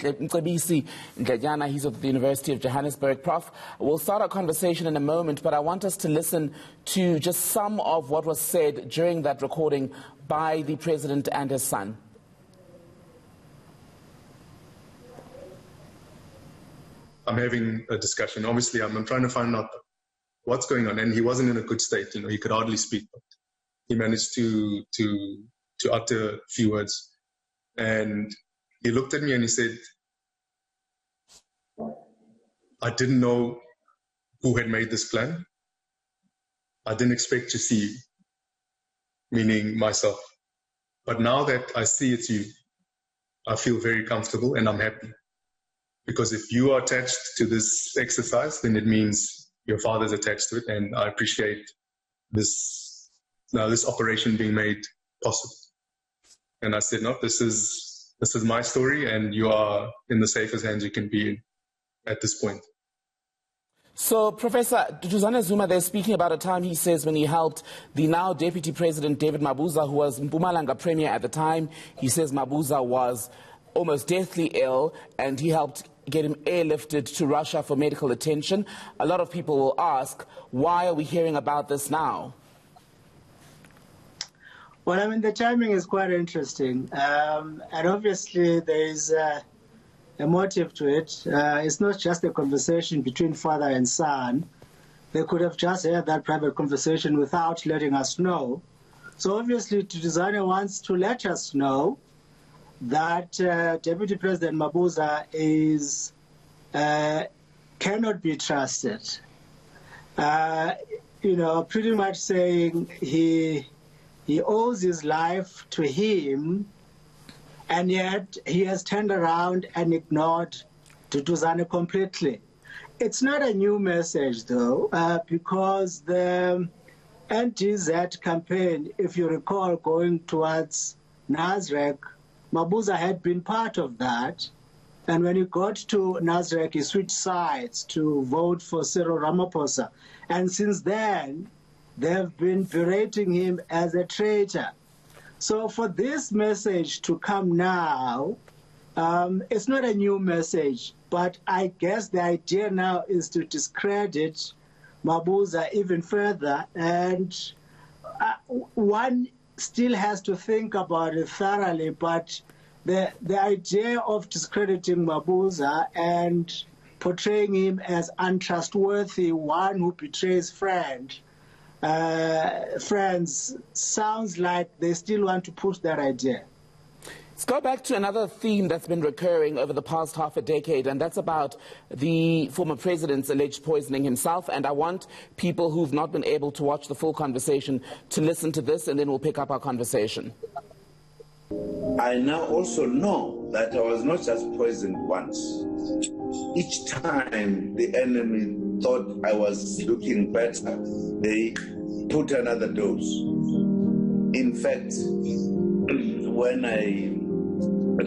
MCEBISI NDLETYANA, he's at the University of Johannesburg. Prof, we'll start our conversation in a moment, but I want us to listen to just some of what was said during that recording by the President and his son. I'm having a discussion. Obviously, I'm trying to find out what's going on, and he wasn't in a good state. You know, he could hardly speak, but he managed to utter a few words. And he looked at me and he said, I didn't know who had made this plan. I didn't expect to see you, meaning myself. But now that I see it's you, I feel very comfortable and I'm happy. Because if you are attached to this exercise, then it means your father's attached to it, and I appreciate this operation being made possible. And I said, no, this is my story, and you are in the safest hands you can be in at this point. So, Professor Duduzane Zuma, they're speaking about a time, he says, when he helped the now Deputy President David Mabuza, who was Mpumalanga Premier at the time. He says Mabuza was almost deathly ill, and he helped get him airlifted to Russia for medical attention. A lot of people will ask, why are we hearing about this now? Well, I mean, the timing is quite interesting. And obviously, there is a motive to it. It's not just a conversation between father and son. They could have just had that private conversation without letting us know. So obviously, Duduzane wants to let us know that Deputy President Mabuza cannot be trusted. You know, pretty much saying he owes his life to him, and yet he has turned around and ignored Duduzane completely. It's not a new message, though, because the NDZ campaign, if you recall, going towards Nasrec, Mabuza had been part of that. And when he got to Nasrec, he switched sides to vote for Cyril Ramaphosa. And since then, they've been berating him as a traitor. So for this message to come now, it's not a new message, but I guess the idea now is to discredit Mabuza even further. And one still has to think about it thoroughly, but the idea of discrediting Mabuza and portraying him as untrustworthy, one who betrays friends, sounds like they still want to push that idea. Let's go back to another theme that's been recurring over the past half a decade, and that's about the former president's alleged poisoning himself. And I want people who've not been able to watch the full conversation to listen to this, and then we'll pick up our conversation. I now also know that I was not just poisoned once. Each time the enemy thought I was looking better, they put another dose. In fact, when I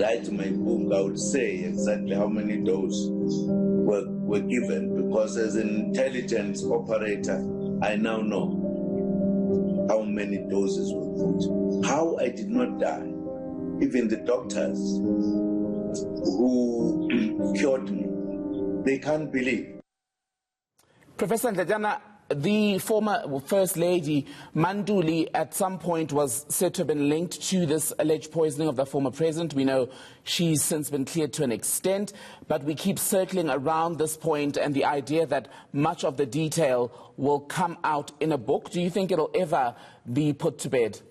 write my book, I would say exactly how many doses were given, because as an intelligence operator, I now know how many doses were put. How I did not die. Even the doctors who cured me, they can't believe. Professor NDLETYANA, the former First Lady, Manduli, at some point was said to have been linked to this alleged poisoning of the former president. We know she's since been cleared to an extent, but we keep circling around this point and the idea that much of the detail will come out in a book. Do you think it'll ever be put to bed?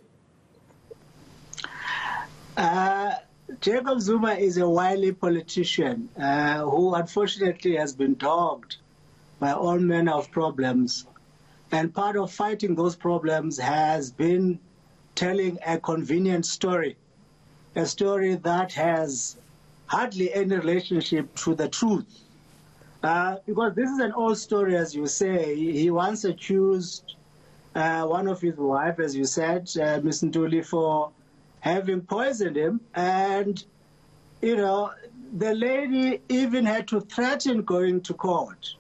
Jacob Zuma is a wily politician who unfortunately has been dogged by all manner of problems. And part of fighting those problems has been telling a convenient story, a story that has hardly any relationship to the truth. Because this is an old story, as you say. He once accused one of his wife, as you said, Ms. Nduli, for having poisoned him. And, you know, the lady even had to threaten going to court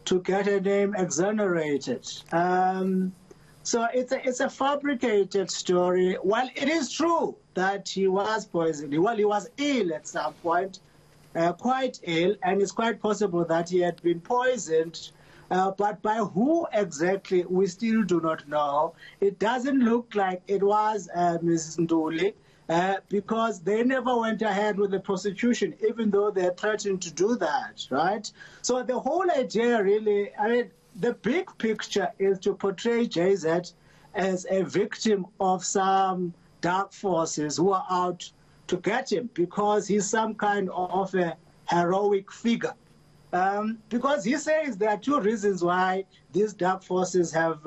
to get her name exonerated. So it's a fabricated story. While it is true that he was poisoned, well, he was ill at some point, quite ill, and it's quite possible that he had been poisoned. But by who exactly, we still do not know. It doesn't look like it was Mrs. Nduli, because they never went ahead with the prosecution, even though they threatened to do that, right? So the whole idea really, I mean, the big picture is to portray JZ as a victim of some dark forces who are out to get him because he's some kind of a heroic figure. Because he says there are two reasons why these dark forces have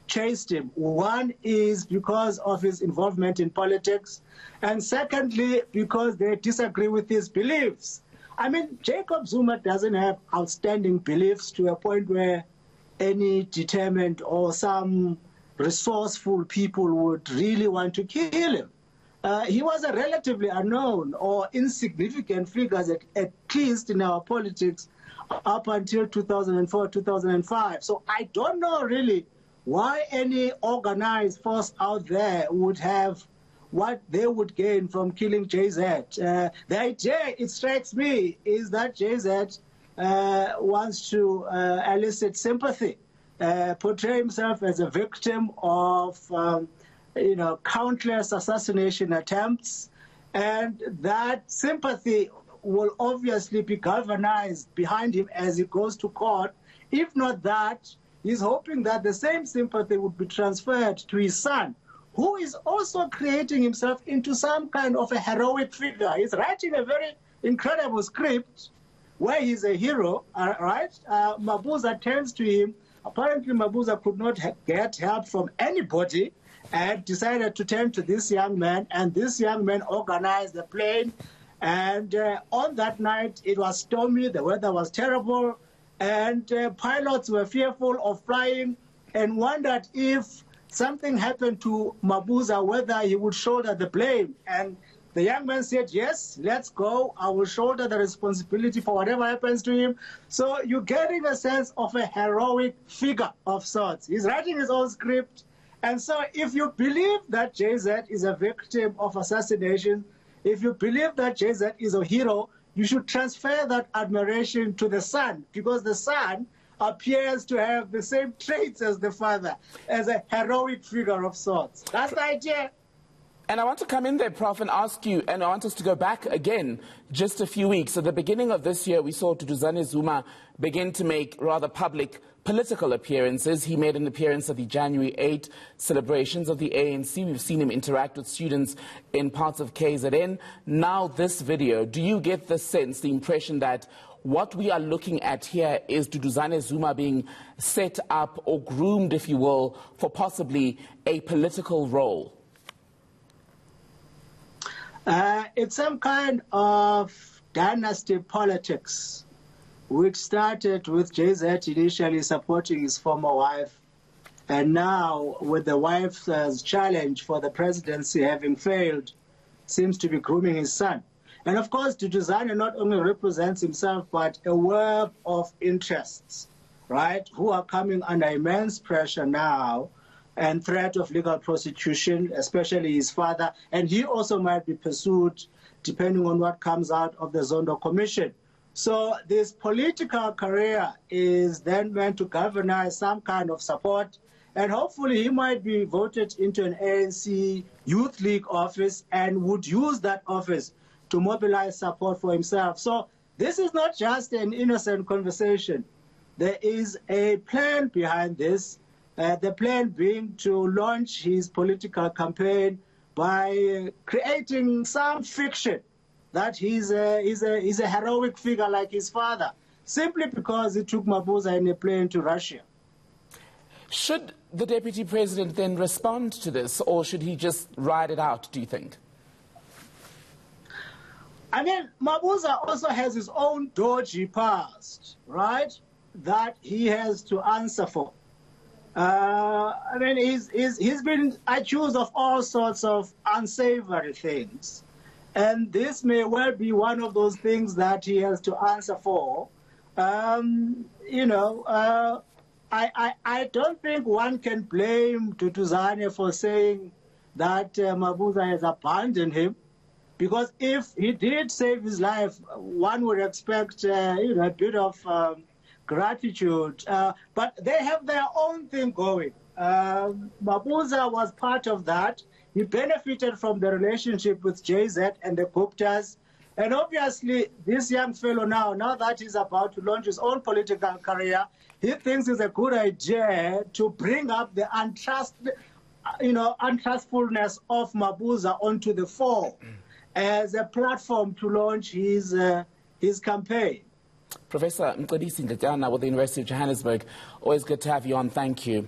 chased him. One is because of his involvement in politics, and secondly, because they disagree with his beliefs. I mean, Jacob Zuma doesn't have outstanding beliefs to a point where any determined or some resourceful people would really want to kill him. He was a relatively unknown or insignificant figure, at least in our politics, up until 2004, 2005. So I don't know really why any organized force out there would have what they would gain from killing JZ. The idea, it strikes me, is that JZ wants to elicit sympathy, portray himself as a victim of countless assassination attempts, and that sympathy will obviously be galvanized behind him as he goes to court. If not that, he's hoping that the same sympathy would be transferred to his son, who is also creating himself into some kind of a heroic figure. He's writing a very incredible script where he's a hero, right? Mabuza turns to him. Apparently, Mabuza could not get help from anybody and decided to turn to this young man, and this young man organized the plane. And on that night, it was stormy, the weather was terrible, and pilots were fearful of flying and wondered if something happened to Mabuza, whether he would shoulder the blame. And the young man said, yes, let's go. I will shoulder the responsibility for whatever happens to him. So you're getting a sense of a heroic figure of sorts. He's writing his own script. And so if you believe that JZ is a victim of assassination, if you believe that JZ is a hero, you should transfer that admiration to the son, because the son appears to have the same traits as the father, as a heroic figure of sorts. That's the idea. And I want to come in there, Prof, and ask you, and I want us to go back again just a few weeks. At the beginning of this year, we saw Duduzane Zuma begin to make rather public political appearances. He made an appearance at the January 8 celebrations of the ANC. We've seen him interact with students in parts of KZN. Now this video, do you get the sense, the impression that what we are looking at here is Duduzane Zuma being set up or groomed, if you will, for possibly a political role? It's some kind of dynasty politics, which started with JZ initially supporting his former wife, and now with the wife's challenge for the presidency having failed, seems to be grooming his son. And of course, Duduzane not only represents himself, but a web of interests, right, who are coming under immense pressure now and threat of legal prosecution, especially his father, and he also might be pursued depending on what comes out of the Zondo Commission. So this political career is then meant to galvanize some kind of support, and hopefully he might be voted into an ANC Youth League office and would use that office to mobilize support for himself. So this is not just an innocent conversation. There is a plan behind this. The plan being to launch his political campaign by creating some fiction that he's a heroic figure like his father, simply because he took Mabuza in a plane to Russia. Should the Deputy President then respond to this, or should he just ride it out, do you think? I mean, Mabuza also has his own dodgy past, right, that he has to answer for. I mean, he's been accused of all sorts of unsavory things. And this may well be one of those things that he has to answer for. I don't think one can blame Duduzane for saying that Mabuza has abandoned him. Because if he did save his life, one would expect a bit of gratitude. But they have their own thing going. Mabuza was part of that. He benefited from the relationship with JZ and the Guptas. And obviously, this young fellow now that he's about to launch his own political career, he thinks it's a good idea to bring up the untrustfulness of Mabuza onto the fore as a platform to launch his campaign. Professor MCEBISI with the University of Johannesburg, always good to have you on. Thank you.